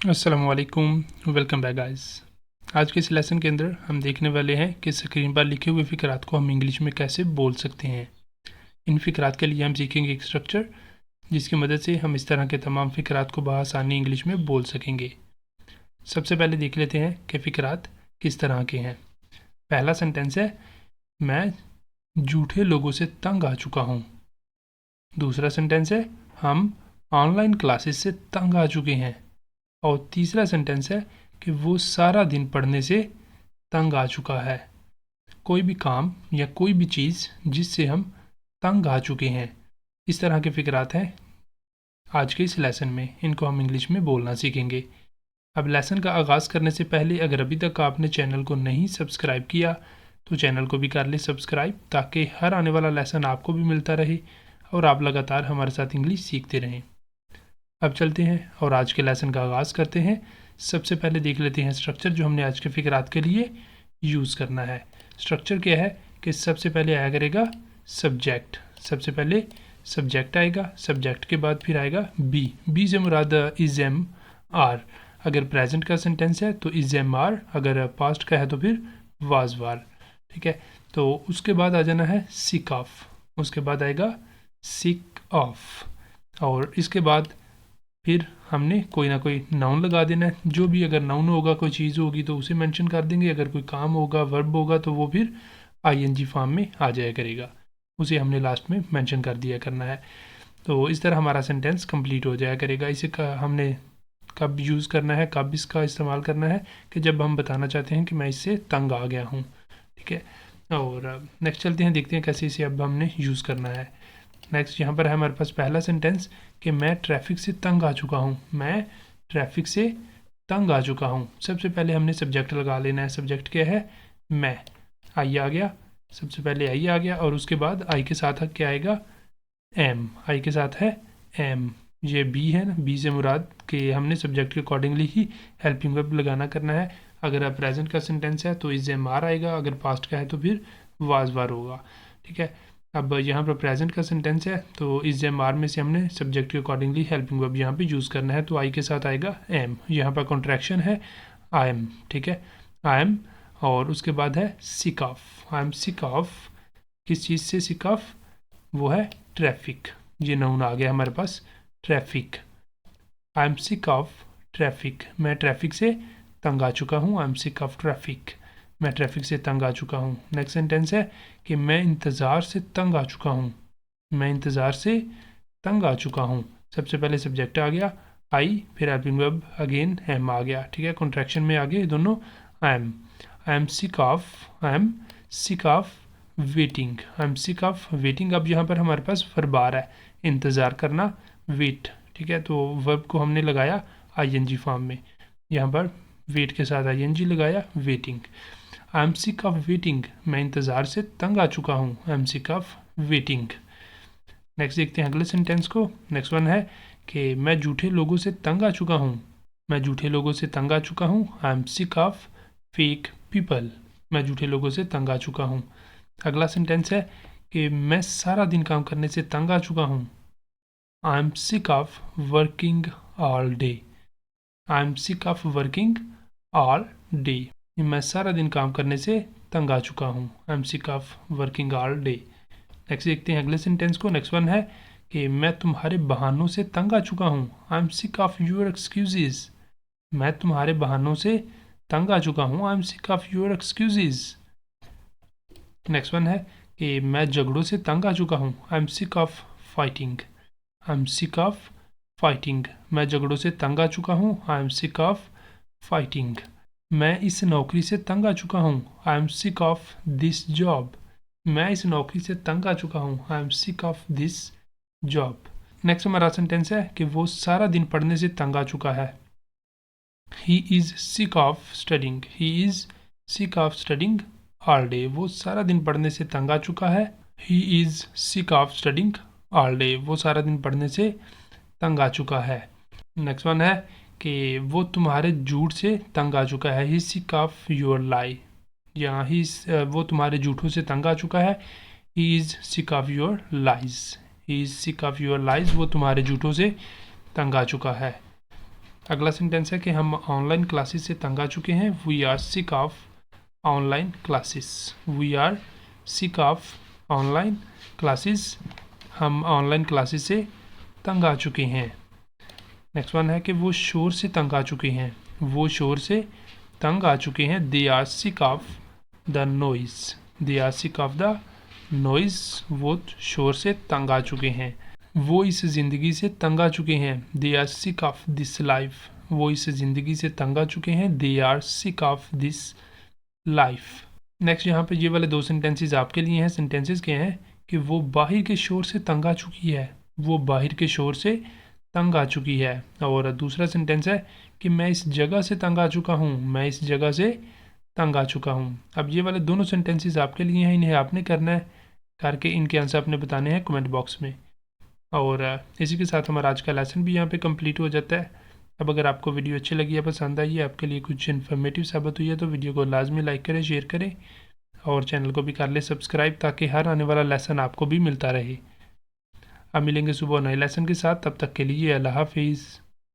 अस्सलामुअलैकुम, welcome back guys. आज के इस लेसन के अंदर हम देखने वाले हैं कि स्क्रीन पर लिखे हुए फ़िक्रात को हम इंग्लिश में कैसे बोल सकते हैं। इन फ़िक्रात के लिए हम सीखेंगे एक स्ट्रक्चर जिसकी मदद से हम इस तरह के तमाम फ़िक्रात को बआसानी इंग्लिश में बोल सकेंगे। सबसे पहले देख लेते हैं कि फ़िक्रात किस तरह के हैं। पहला सेंटेंस है, मैं झूठे लोगों से तंग आ चुका हूँ। दूसरा सेंटेंस है, हम ऑनलाइन क्लासेस से तंग आ चुके हैं। और तीसरा सेंटेंस है कि वो सारा दिन पढ़ने से तंग आ चुका है। कोई भी काम या कोई भी चीज़ जिससे हम तंग आ चुके हैं, इस तरह के फ़िक्रात हैं आज के इस लेसन में। इनको हम इंग्लिश में बोलना सीखेंगे। अब लेसन का आगाज़ करने से पहले अगर अभी तक आपने चैनल को नहीं सब्सक्राइब किया तो चैनल को भी कर ले सब्सक्राइब, ताकि हर आने वाला लेसन आपको भी मिलता रहे और आप लगातार हमारे साथ इंग्लिश सीखते रहें। अब चलते हैं और आज के लेसन का आगाज़ करते हैं। सबसे पहले देख लेते हैं स्ट्रक्चर जो हमने आज के फ़िक्रात के लिए यूज़ करना है। स्ट्रक्चर क्या है कि सबसे पहले आया करेगा सब्जेक्ट। सबसे पहले सब्जेक्ट आएगा, सब्जेक्ट के बाद फिर आएगा बी से मुराद इज़ एम आर। अगर प्रेजेंट का सेंटेंस है तो इज़ एम आर, अगर पास्ट का है तो फिर वाज वार। ठीक है, तो उसके बाद आ जाना है सिक ऑफ, उसके बाद आएगा सिक ऑफ, और इसके बाद फिर हमने कोई ना कोई नाउन लगा देना है। जो भी अगर नाउन होगा, कोई चीज़ होगी तो उसे मेंशन कर देंगे। अगर कोई काम होगा, वर्ब होगा, तो वो फिर आईएनजी फॉर्म में आ जाया करेगा, उसे हमने लास्ट में मेंशन कर दिया करना है। तो इस तरह हमारा सेंटेंस कंप्लीट हो जाया करेगा। इसे हमने कब यूज़ करना है, कब इसका इस्तेमाल करना है कि जब हम बताना चाहते हैं कि मैं इससे तंग आ गया हूँ। ठीक है, और नेक्स्ट चलते हैं, देखते हैं कैसे इसे अब हमने यूज़ करना है। नेक्स्ट यहाँ पर है हमारे पास पहला सेंटेंस कि मैं ट्रैफिक से तंग आ चुका हूँ। मैं ट्रैफिक से तंग आ चुका हूँ। सबसे पहले हमने सब्जेक्ट लगा लेना है। सब्जेक्ट क्या है? मैं। आई आ गया, सबसे पहले आई आ गया और उसके बाद आई के साथ क्या आएगा? एम। आई के साथ है एम। ये बी है ना, बी से मुराद कि हमने सब्जेक्ट के अकॉर्डिंगली ही हेल्पिंग वर्ब लगाना करना है। अगर आप प्रेजेंट का सेंटेंस है तो इज एम आर आएगा, अगर पास्ट का है तो फिर वाज वार होगा। ठीक है, अब यहाँ पर प्रेजेंट का सेंटेंस है तो इज एम आर में से हमने सब्जेक्ट के अकॉर्डिंगली हेल्पिंग वर्ब यहाँ पे यूज़ करना है। तो आई के साथ आएगा एम, यहाँ पर कॉन्ट्रैक्शन है आई एम। ठीक है, आई एम, और उसके बाद है sick of. I am sick of, किस चीज़ से सिक ऑफ? वो है ट्रैफिक। ये नाउन आ गया हमारे पास, traffic. I am sick of traffic, मैं ट्रैफिक से तंग आ चुका हूँ। I am sick of traffic, मैं ट्रैफिक से तंग आ चुका हूँ। नेक्स्ट सेंटेंस है कि मैं इंतज़ार से तंग आ चुका हूँ। मैं इंतज़ार से तंग आ चुका हूँ। सबसे पहले सब्जेक्ट आ गया आई, फिर हेल्पिंग वर्ब अगेन एम आ गया। ठीक है, कॉन्ट्रैक्शन में आ गए दोनों I am. I am sick of, I am sick of waiting. I am sick of waiting. अब यहाँ पर हमारे पास वर्ब आ रहा है इंतज़ार करना, वेट। ठीक है, तो वर्ब को हमने लगाया आईएनजी फॉर्म में। यहाँ पर वेट के साथ आईएनजी लगाया, waiting. I am sick of waiting, मैं इंतज़ार से तंग आ चुका हूँ। I am sick of waiting. Next देखते हैं अगले सेंटेंस को। नेक्स्ट वन है कि मैं झूठे लोगों से तंग आ चुका हूँ। मैं झूठे लोगों से तंग आ चुका हूँ। I am sick of fake people, मैं झूठे लोगों से तंग आ चुका हूँ। अगला सेंटेंस है कि मैं सारा दिन काम करने से तंग आ चुका हूँ। I am sick of working all day. I am sick of working all day, मैं सारा दिन काम करने से तंग आ चुका हूँ। I am sick of working all day. Next देखते हैं अगले सेंटेंस को। नेक्स्ट वन है कि मैं तुम्हारे बहानों से तंग आ चुका हूँ। I am sick of your excuses, मैं तुम्हारे बहानों से तंग आ चुका हूँ। I am sick of your excuses. Next one है कि मैं झगड़ों से तंग आ चुका हूँ। I am sick of fighting. I am sick of fighting, मैं झगड़ों से तंग आ चुका हूँ। I am sick of fighting. मैं इस नौकरी से तंग आ चुका हूँ। I am sick of this job, मैं इस नौकरी से तंग आ चुका हूँ। I am sick of this job. Next हमारा सेंटेंस है कि वो सारा दिन पढ़ने से तंग आ चुका है। He is sick of studying. He is sick of studying all day, वो सारा दिन पढ़ने से तंग आ चुका है। He is sick of studying all day, वो सारा दिन पढ़ने से तंग आ चुका है। नेक्स्ट वन है कि वो तुम्हारे झूठ से तंग आ चुका है। ही सिक ऑफ योर लाई, यहाँ ही वो तुम्हारे झूठों से तंग आ चुका है। He is sick of your lies. He is sick of your lies, वो तुम्हारे झूठों से तंग आ चुका है। अगला सेंटेंस है कि हम ऑनलाइन क्लासेस से तंग आ चुके हैं। We are sick of online classes. We are sick of online classes. हम ऑनलाइन क्लासेस से तंग आ चुके हैं। नेक्स्ट वन है कि वो शोर से तंग आ चुके हैं। वो शोर से तंग आ चुके हैं। They are sick of the noise. They are sick of the noise. वो शोर से तंग आ चुके हैं। वो इस ज़िंदगी से तंग आ चुके हैं। They are sick of this life. वो इस ज़िंदगी से तंग आ चुके हैं। They are sick of this life. Next यहाँ पे ये वाले दो सेंटेंसेस आपके लिए हैं। सेंटेंसेस क्या हैं कि वो बाहर के शोर से तंग आ चुकी है। वो बाहर के शोर से तंग आ चुकी है। और दूसरा सेंटेंस है कि मैं इस जगह से तंग आ चुका हूँ। मैं इस जगह से तंग आ चुका हूँ। अब ये वाले दोनों सेंटेंसेस आपके लिए हैं। इन्हें आपने करना है, करके इनके आंसर आपने बताने हैं कमेंट बॉक्स में। और इसी के साथ हमारा आज का लेसन भी यहाँ पे कंप्लीट हो जाता है। अब अगर आपको वीडियो अच्छी लगी है, पसंद आई है, आपके लिए कुछ इन्फॉर्मेटिव साबित हुई है, तो वीडियो को लाजमी लाइक करें, शेयर करें और चैनल को भी कर ले सब्सक्राइब, ताकि हर आने वाला लेसन आपको भी मिलता रहे। अब मिलेंगे सुबह नए लेसन के साथ। तब तक के लिए अल्लाह हाफिज़।